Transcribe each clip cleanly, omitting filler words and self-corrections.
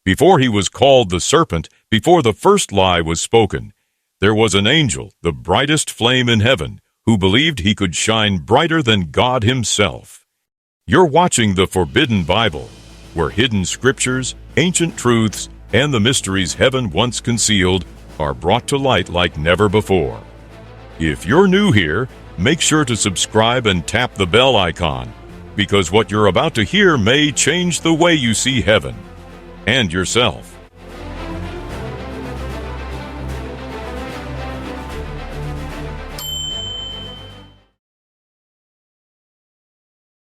Before he was called the serpent, before the first lie was spoken, there was an angel, the brightest flame in heaven, who believed he could shine brighter than God himself. You're watching the Forbidden Bible, where hidden scriptures, ancient truths, and the mysteries heaven once concealed are brought to light like never before. If you're new here, make sure to subscribe and tap the bell icon, because what you're about to hear may change the way you see heaven and yourself.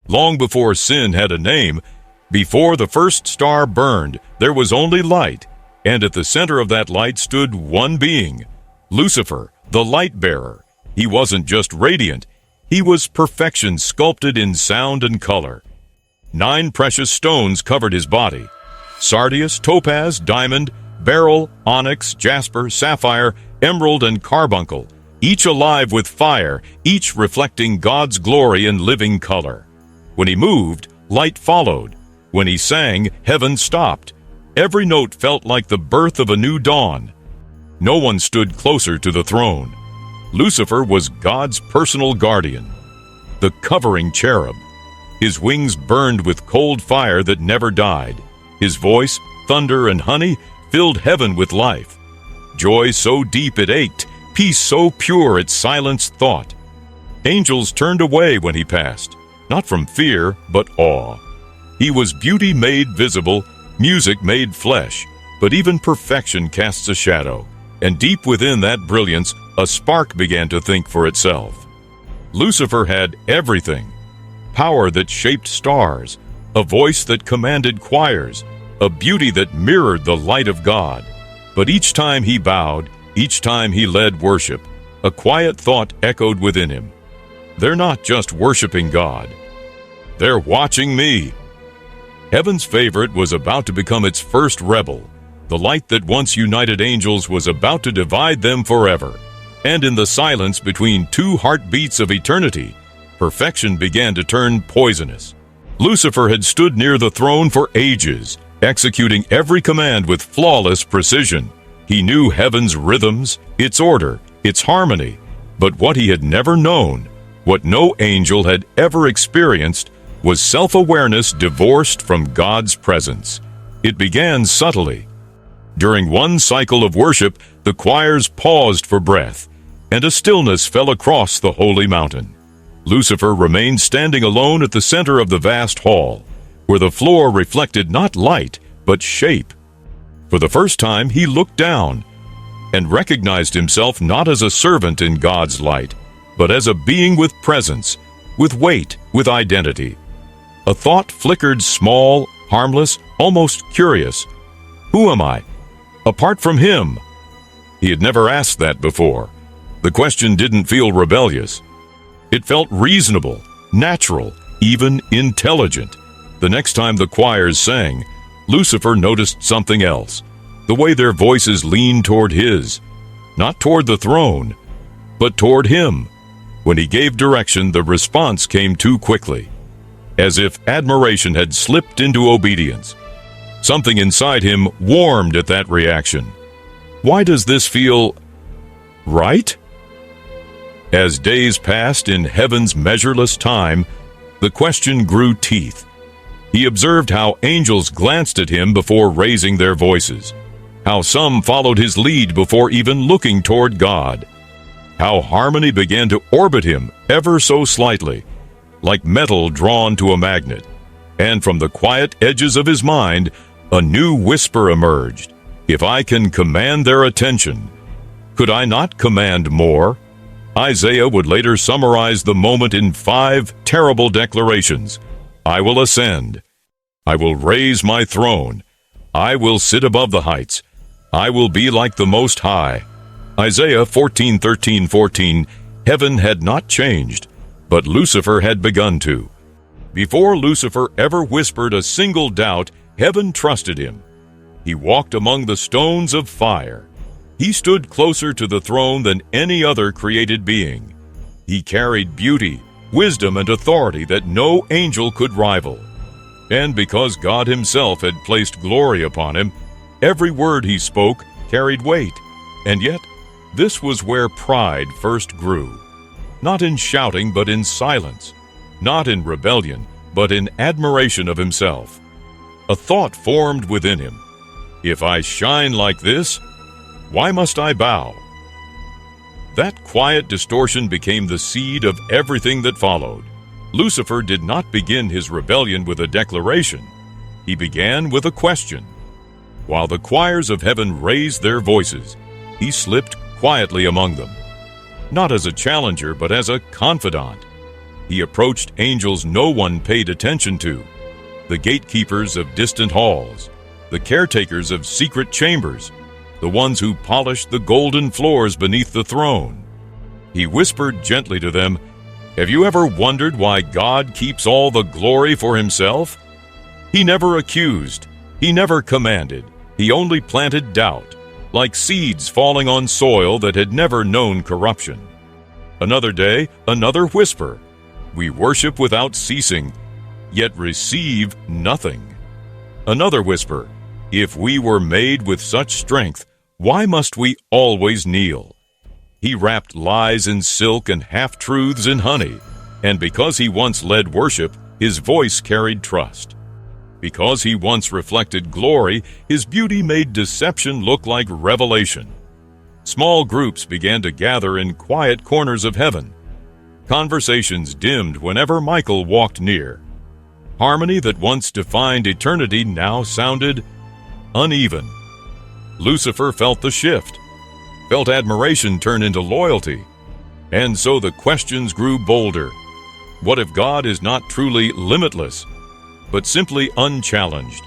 Long before sin had a name, before the first star burned, there was only light, and at the center of that light stood one being, Lucifer, the light bearer. He wasn't just radiant, he was perfection sculpted in sound and color. 9 precious stones covered his body: sardius, topaz, diamond, beryl, onyx, jasper, sapphire, emerald, and carbuncle, each alive with fire, each reflecting God's glory in living color. When he moved, light followed. When he sang, heaven stopped. Every note felt like the birth of a new dawn. No one stood closer to the throne. Lucifer was God's personal guardian, the covering cherub. His wings burned with cold fire that never died. His voice, thunder and honey, filled heaven with life. Joy so deep it ached, peace so pure it silenced thought. Angels turned away when he passed, not from fear, but awe. He was beauty made visible, music made flesh, but even perfection casts a shadow, and deep within that brilliance, a spark began to think for itself. Lucifer had everything: power that shaped stars, a voice that commanded choirs, a beauty that mirrored the light of God. But each time he bowed, each time he led worship, a quiet thought echoed within him. They're not just worshiping God, they're watching me. Heaven's favorite was about to become its first rebel. The light that once united angels was about to divide them forever. And in the silence between 2 heartbeats of eternity, perfection began to turn poisonous. Lucifer had stood near the throne for ages, executing every command with flawless precision. He knew heaven's rhythms, its order, its harmony. But what he had never known, what no angel had ever experienced, was self-awareness divorced from God's presence. It began subtly. During one cycle of worship, the choirs paused for breath, and a stillness fell across the holy mountain. Lucifer remained standing alone at the center of the vast hall, where the floor reflected not light, but shape. For the first time, he looked down and recognized himself not as a servant in God's light, but as a being with presence, with weight, with identity. A thought flickered, small, harmless, almost curious. Who am I? Apart from him? He had never asked that before. The question didn't feel rebellious. It felt reasonable, natural, even intelligent. The next time the choirs sang, Lucifer noticed something else. The way their voices leaned toward his. Not toward the throne, but toward him. When he gave direction, the response came too quickly, as if admiration had slipped into obedience. Something inside him warmed at that reaction. Why does this feel right? As days passed in heaven's measureless time, the question grew teeth. He observed how angels glanced at him before raising their voices, how some followed his lead before even looking toward God, how harmony began to orbit him ever so slightly, like metal drawn to a magnet. And from the quiet edges of his mind, a new whisper emerged. If I can command their attention, could I not command more? Isaiah would later summarize the moment in 5 terrible declarations. I will ascend. I will raise my throne. I will sit above the heights. I will be like the Most High. Isaiah 14:13-14. Heaven had not changed, but Lucifer had begun to. Before Lucifer ever whispered a single doubt, heaven trusted him. He walked among the stones of fire. He stood closer to the throne than any other created being. He carried beauty, wisdom, and authority that no angel could rival. And because God himself had placed glory upon him, Every word he spoke carried weight. And yet, this was where pride first grew. Not in shouting, but in silence. Not in rebellion, but in admiration of himself. A thought formed within him. If I shine like this, why must I bow? That quiet distortion became the seed of everything that followed. Lucifer did not begin his rebellion with a declaration. He began with a question. While the choirs of heaven raised their voices, he slipped quietly among them. Not as a challenger, but as a confidant. He approached angels no one paid attention to, the gatekeepers of distant halls, the caretakers of secret chambers, the ones who polished the golden floors beneath the throne. He whispered gently to them, "Have you ever wondered why God keeps all the glory for himself? He never accused, he never commanded, he only planted doubt, like seeds falling on soil that had never known corruption." Another day, another whisper. We worship without ceasing, yet receive nothing. Another whisper. If we were made with such strength, why must we always kneel? He wrapped lies in silk and half-truths in honey, and because he once led worship, his voice carried trust. Because he once reflected glory, his beauty made deception look like revelation. Small groups began to gather in quiet corners of heaven. Conversations dimmed whenever Michael walked near. Harmony that once defined eternity now sounded uneven. Lucifer felt the shift, felt admiration turn into loyalty, and so the questions grew bolder. What if God is not truly limitless, but simply unchallenged?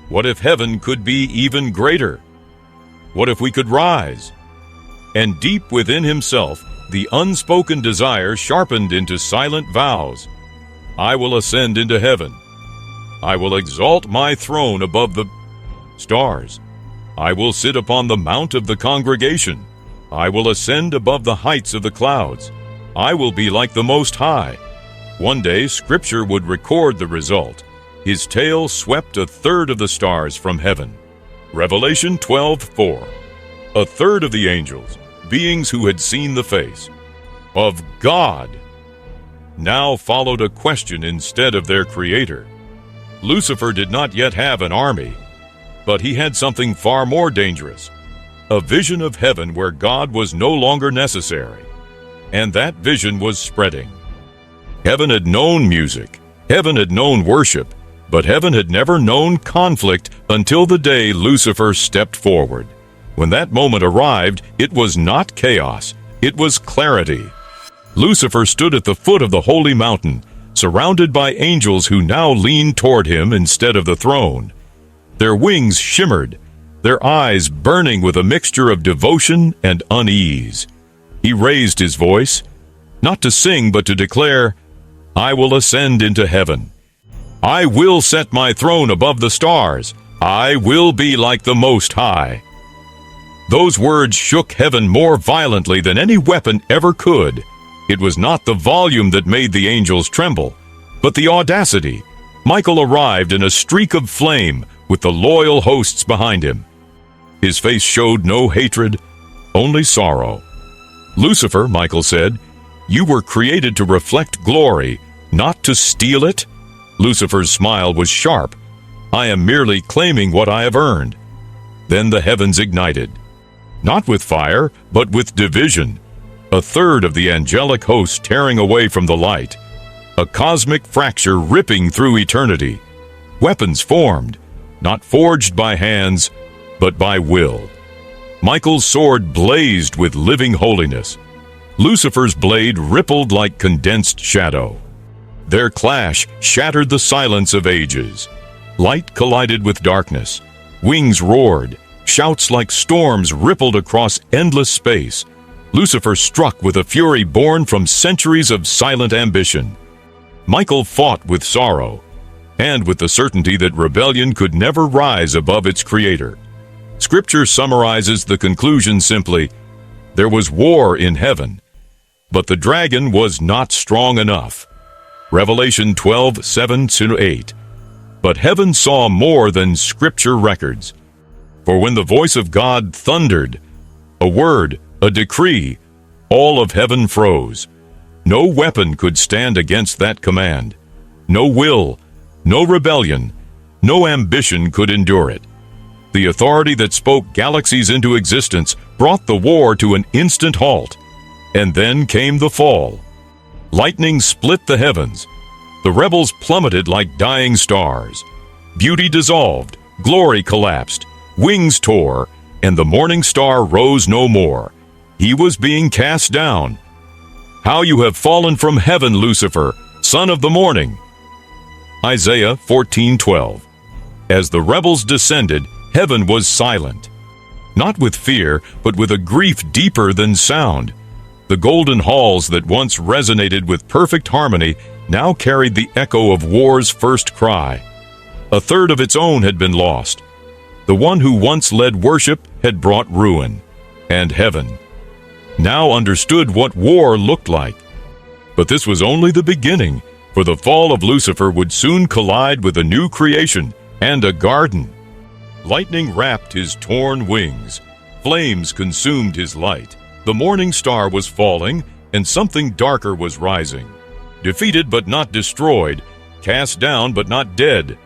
What if heaven could be even greater? What if we could rise? And deep within himself, the unspoken desire sharpened into silent vows. I will ascend into heaven. I will exalt my throne above the stars. I will sit upon the mount of the congregation. I will ascend above the heights of the clouds. I will be like the Most High. One day, Scripture would record the result. His tail swept a third of the stars from heaven. Revelation 12:4. A third of the angels, beings who had seen the face of God. Now followed a question instead of their creator. Lucifer did not yet have an army, but he had something far more dangerous, a vision of heaven where God was no longer necessary. And that vision was spreading. Heaven had known music, heaven had known worship, but heaven had never known conflict until the day Lucifer stepped forward. When that moment arrived, it was not chaos, it was clarity. Lucifer stood at the foot of the holy mountain, surrounded by angels who now leaned toward him instead of the throne. Their wings shimmered, their eyes burning with a mixture of devotion and unease. He raised his voice, not to sing but to declare, I will ascend into heaven. I will set my throne above the stars. I will be like the Most High. Those words shook heaven more violently than any weapon ever could. It was not the volume that made the angels tremble, but the audacity. Michael arrived in a streak of flame with the loyal hosts behind him. His face showed no hatred, only sorrow. Lucifer, Michael said, you were created to reflect glory, not to steal it. Lucifer's smile was sharp. I am merely claiming what I have earned. Then the heavens ignited, not with fire, but with division. A third of the angelic host tearing away from the light. A cosmic fracture ripping through eternity. Weapons formed, not forged by hands, but by will. Michael's sword blazed with living holiness. Lucifer's blade rippled like condensed shadow. Their clash shattered the silence of ages. Light collided with darkness. Wings roared. Shouts like storms rippled across endless space. Lucifer struck with a fury born from centuries of silent ambition. Michael fought with sorrow, and with the certainty that rebellion could never rise above its creator. Scripture summarizes the conclusion simply, there was war in heaven, but the dragon was not strong enough. Revelation 12:7-8. But heaven saw more than Scripture records. For when the voice of God thundered, a word, a decree, all of heaven froze. No weapon could stand against that command. No will, no rebellion, no ambition could endure it. The authority that spoke galaxies into existence brought the war to an instant halt. And then came the fall. Lightning split the heavens. The rebels plummeted like dying stars. Beauty dissolved, glory collapsed, wings tore, and the morning star rose no more. He was being cast down. How you have fallen from heaven, Lucifer, son of the morning. Isaiah 14:12. As the rebels descended, heaven was silent. Not with fear, but with a grief deeper than sound. The golden halls that once resonated with perfect harmony now carried the echo of war's first cry. A third of its own had been lost. The one who once led worship had brought ruin, and heaven now understood what war looked like. But this was only the beginning, for the fall of Lucifer would soon collide with a new creation and a garden. Lightning wrapped his torn wings. Flames consumed his light. The morning star was falling, and something darker was rising. Defeated but not destroyed, cast down but not dead,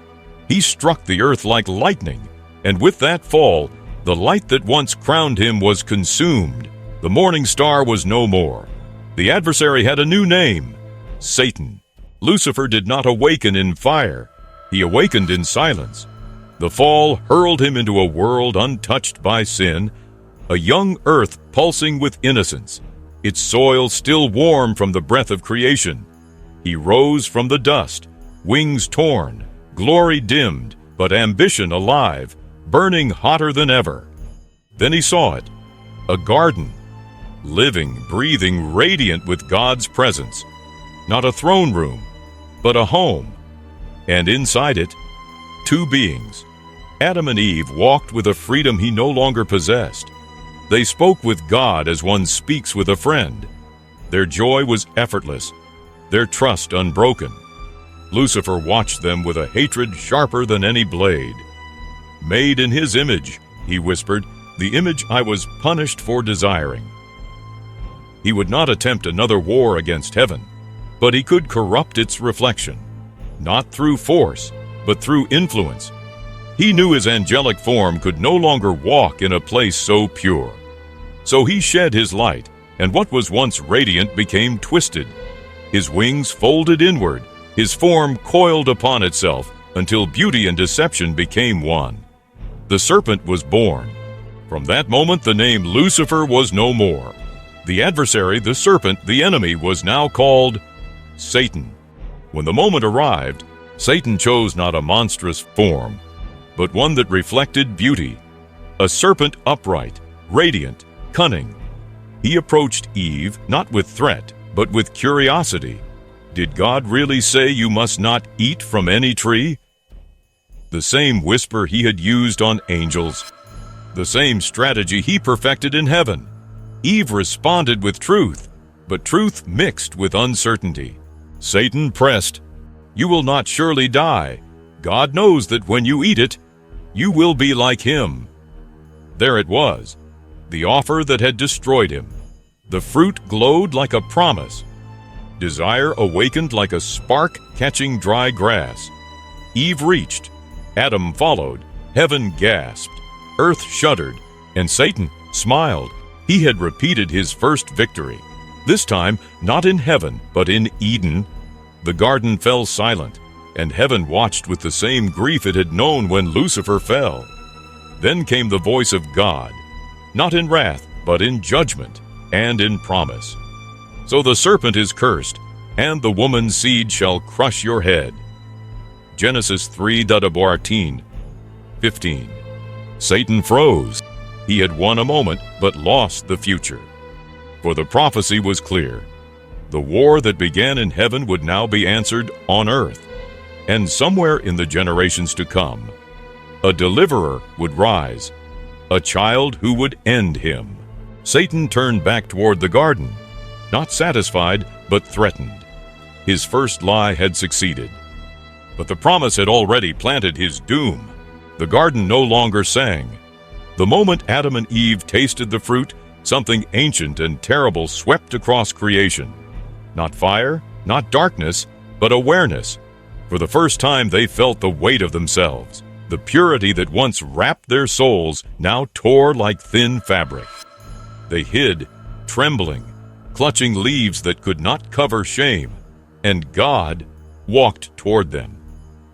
he struck the earth like lightning, and with that fall, the light that once crowned him was consumed. The morning star was no more. The adversary had a new name, Satan. Lucifer did not awaken in fire. He awakened in silence. The fall hurled him into a world untouched by sin, a young earth pulsing with innocence, its soil still warm from the breath of creation. He rose from the dust, wings torn, glory dimmed, but ambition alive, burning hotter than ever. Then he saw it, a garden, living, breathing, radiant with God's presence. Not a throne room, but a home. And inside it, two beings. Adam and Eve walked with a freedom he no longer possessed. They spoke with God as one speaks with a friend. Their joy was effortless, their trust unbroken. Lucifer watched them with a hatred sharper than any blade. "Made in his image," he whispered, "the image I was punished for desiring." He would not attempt another war against heaven, but he could corrupt its reflection, not through force, but through influence. He knew his angelic form could no longer walk in a place so pure. So he shed his light, and what was once radiant became twisted. His wings folded inward, his form coiled upon itself, until beauty and deception became one. The serpent was born. From that moment the name Lucifer was no more. The adversary, the serpent, the enemy, was now called Satan. When the moment arrived, Satan chose not a monstrous form, but one that reflected beauty, a serpent upright, radiant, cunning. He approached Eve not with threat, but with curiosity. Did God really say you must not eat from any tree? The same whisper he had used on angels, the same strategy he perfected in heaven. Eve responded with truth, but truth mixed with uncertainty. Satan pressed, "You will not surely die. God knows that when you eat it, you will be like him." There it was, the offer that had destroyed him. The fruit glowed like a promise. Desire awakened like a spark catching dry grass. Eve reached, Adam followed, heaven gasped, earth shuddered, and Satan smiled. He had repeated his first victory. This time, not in heaven, but in Eden. The garden fell silent, and heaven watched with the same grief it had known when Lucifer fell. Then came the voice of God, not in wrath, but in judgment and in promise. So the serpent is cursed, and the woman's seed shall crush your head. Genesis 3:15. Satan froze. He had won a moment, but lost the future. For the prophecy was clear. The war that began in heaven would now be answered on earth. And somewhere in the generations to come, a deliverer would rise, a child who would end him. Satan turned back toward the garden, not satisfied, but threatened. His first lie had succeeded. But the promise had already planted his doom. The garden no longer sang. The moment Adam and Eve tasted the fruit, something ancient and terrible swept across creation. Not fire, not darkness, but awareness. For the first time they felt the weight of themselves. The purity that once wrapped their souls now tore like thin fabric. They hid, trembling, clutching leaves that could not cover shame, and God walked toward them.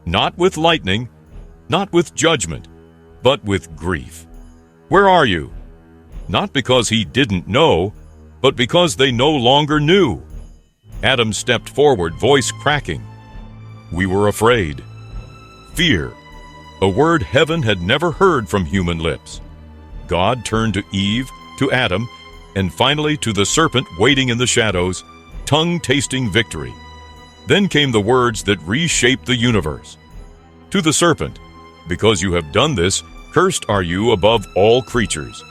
Not with lightning, not with judgment, but with grief. Where are you? Not because he didn't know, but because they no longer knew. Adam stepped forward, voice cracking. We were afraid. Fear, a word heaven had never heard from human lips. God turned to Eve, to Adam, and finally to the serpent waiting in the shadows, tongue-tasting victory. Then came the words that reshaped the universe. To the serpent, because you have done this, cursed are you above all creatures.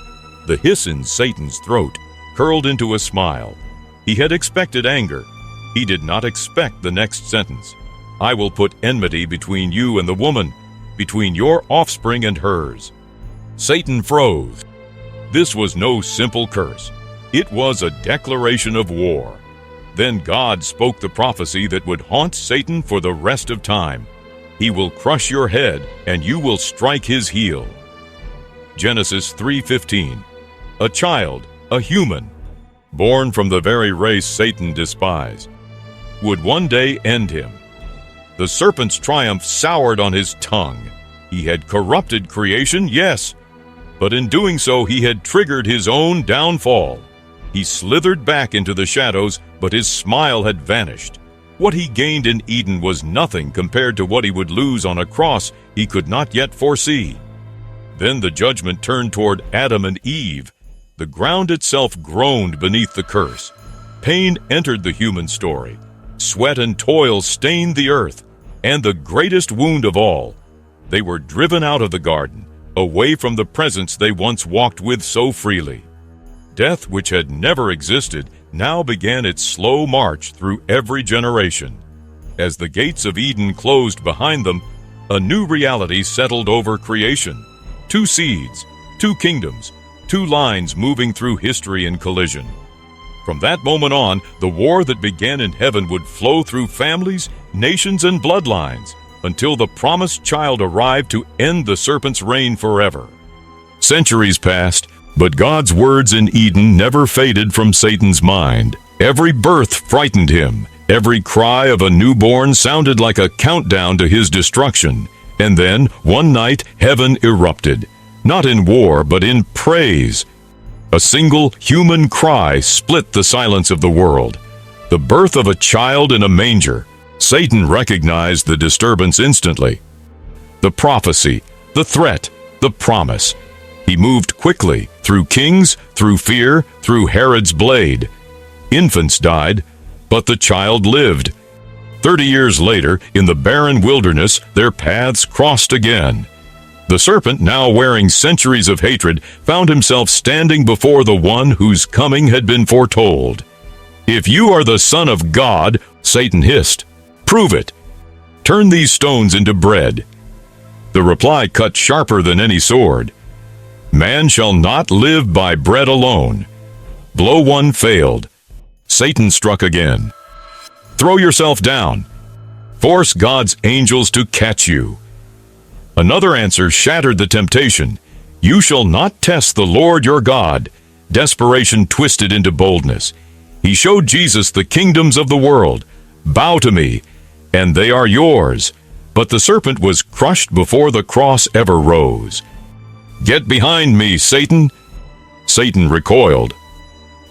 The hiss in Satan's throat curled into a smile. He had expected anger. He did not expect the next sentence. I will put enmity between you and the woman, between your offspring and hers. Satan froze. This was no simple curse. It was a declaration of war. Then God spoke the prophecy that would haunt Satan for the rest of time. He will crush your head, and you will strike his heel. Genesis 3:15. A child, a human, born from the very race Satan despised, would one day end him. The serpent's triumph soured on his tongue. He had corrupted creation, yes, but in doing so he had triggered his own downfall. He slithered back into the shadows, but his smile had vanished. What he gained in Eden was nothing compared to what he would lose on a cross he could not yet foresee. Then the judgment turned toward Adam and Eve. The ground itself groaned beneath the curse. Pain entered the human story. Sweat and toil stained the earth. And the greatest wound of all, they were driven out of the garden, away from the presence they once walked with so freely. Death, which had never existed, now began its slow march through every generation. As the gates of Eden closed behind them, a new reality settled over creation. Two seeds, two kingdoms, two lines moving through history in collision. From that moment on, the war that began in heaven would flow through families, nations, and bloodlines until the promised child arrived to end the serpent's reign forever. Centuries passed, but God's words in Eden never faded from Satan's mind. Every birth frightened him. Every cry of a newborn sounded like a countdown to his destruction. And then, one night, heaven erupted, not in war, but in praise. A single human cry split the silence of the world. The birth of a child in a manger. Satan recognized the disturbance instantly. The prophecy, the threat, the promise. He moved quickly, through kings, through fear, through Herod's blade. Infants died, but the child lived. 30 years later, in the barren wilderness, their paths crossed again. The serpent, now wearing centuries of hatred, found himself standing before the one whose coming had been foretold. If you are the Son of God, Satan hissed, prove it. Turn these stones into bread. The reply cut sharper than any sword. Man shall not live by bread alone. Blow one failed. Satan struck again. Throw yourself down. Force God's angels to catch you. Another answer shattered the temptation. You shall not test the Lord your God. Desperation twisted into boldness. He showed Jesus the kingdoms of the world. Bow to me, and they are yours. But the serpent was crushed before the cross ever rose. Get behind me, Satan. Satan recoiled.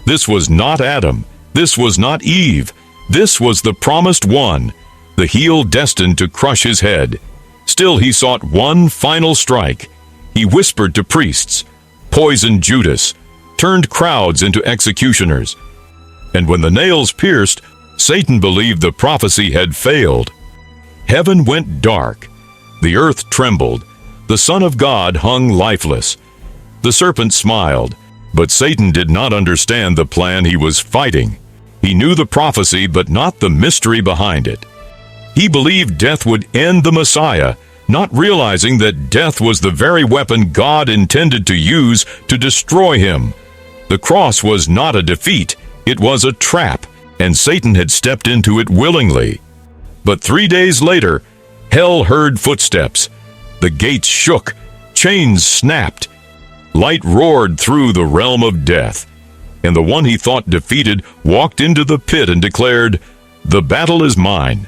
This was not Adam. This was not Eve. This was the promised one, the heel destined to crush his head. Still he sought one final strike. He whispered to priests, poisoned Judas, turned crowds into executioners. And when the nails pierced, Satan believed the prophecy had failed. Heaven went dark. The earth trembled. The Son of God hung lifeless. The serpent smiled, but Satan did not understand the plan he was fighting. He knew the prophecy, but not the mystery behind it. He believed death would end the Messiah, not realizing that death was the very weapon God intended to use to destroy him. The cross was not a defeat, it was a trap, and Satan had stepped into it willingly. But 3 days later, hell heard footsteps. The gates shook, chains snapped, light roared through the realm of death, and the one he thought defeated walked into the pit and declared, "The battle is mine."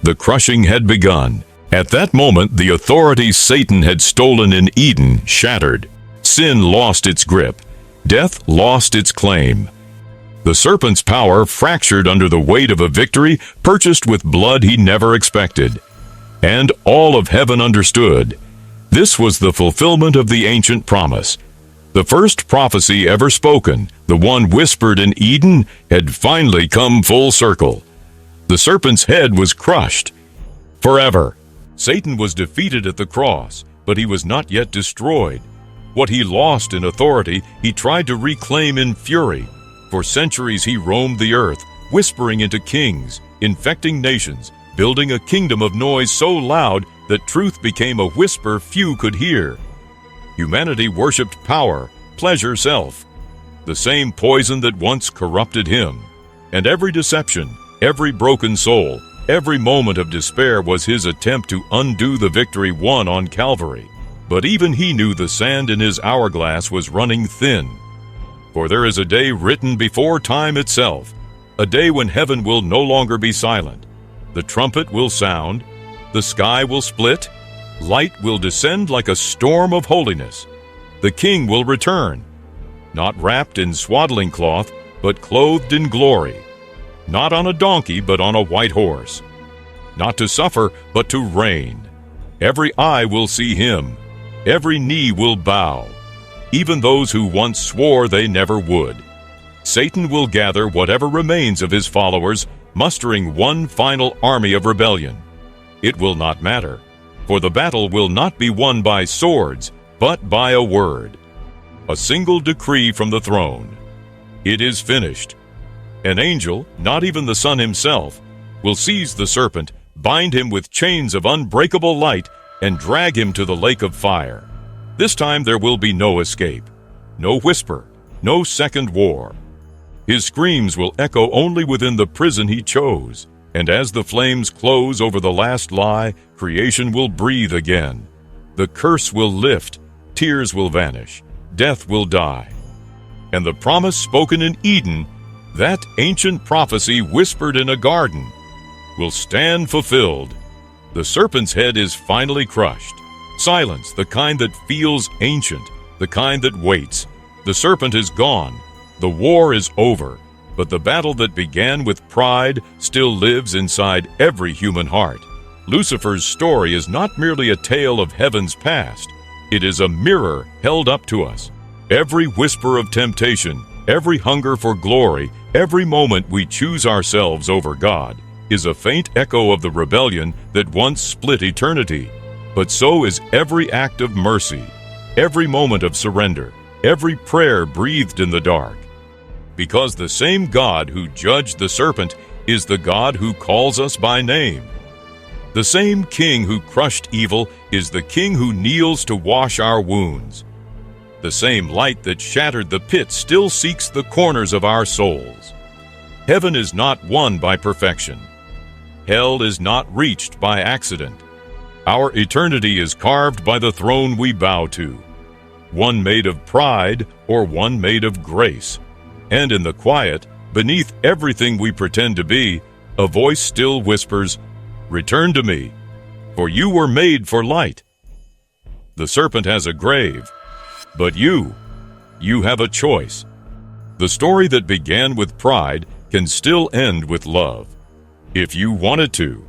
The crushing had begun. At that moment, the authority Satan had stolen in Eden shattered. Sin lost its grip. Death lost its claim. The serpent's power fractured under the weight of a victory purchased with blood he never expected. And all of heaven understood. This was the fulfillment of the ancient promise. The first prophecy ever spoken, the one whispered in Eden, had finally come full circle. The serpent's head was crushed forever. Satan was defeated at the cross, but he was not yet destroyed. What he lost in authority, he tried to reclaim in fury. For centuries he roamed the earth, whispering into kings, infecting nations, building a kingdom of noise so loud that truth became a whisper few could hear. Humanity worshipped power, pleasure, self, the same poison that once corrupted him. And every deception, every broken soul, every moment of despair was his attempt to undo the victory won on Calvary. But even he knew the sand in his hourglass was running thin. For there is a day written before time itself, a day when heaven will no longer be silent. The trumpet will sound, the sky will split, light will descend like a storm of holiness. The King will return, not wrapped in swaddling cloth, but clothed in glory, not on a donkey, but on a white horse, not to suffer, but to reign. Every eye will see him, every knee will bow, even those who once swore they never would. Satan will gather whatever remains of his followers, mustering one final army of rebellion. It will not matter, for the battle will not be won by swords, but by a word, a single decree from the throne. It is finished. An angel, not even the Son himself, will seize the serpent, bind him with chains of unbreakable light, and drag him to the lake of fire. This time there will be no escape, no whisper, no second war. His screams will echo only within the prison he chose, and as the flames close over the last lie, creation will breathe again. The curse will lift, tears will vanish, death will die. And the promise spoken in Eden, that ancient prophecy whispered in a garden, will stand fulfilled. The serpent's head is finally crushed. Silence, the kind that feels ancient, the kind that waits. The serpent is gone. The war is over. But the battle that began with pride still lives inside every human heart. Lucifer's story is not merely a tale of heaven's past. It is a mirror held up to us. Every whisper of temptation, every hunger for glory, every moment we choose ourselves over God, is a faint echo of the rebellion that once split eternity. But so is every act of mercy, every moment of surrender, every prayer breathed in the dark. Because the same God who judged the serpent is the God who calls us by name. The same King who crushed evil is the King who kneels to wash our wounds. The same light that shattered the pit still seeks the corners of our souls. Heaven is not won by perfection. Hell is not reached by accident. Our eternity is carved by the throne we bow to, one made of pride or one made of grace. And in the quiet, beneath everything we pretend to be, a voice still whispers, "Return to me, for you were made for light." The serpent has a grave, but you have a choice. The story that began with pride can still end with love, if you want it to.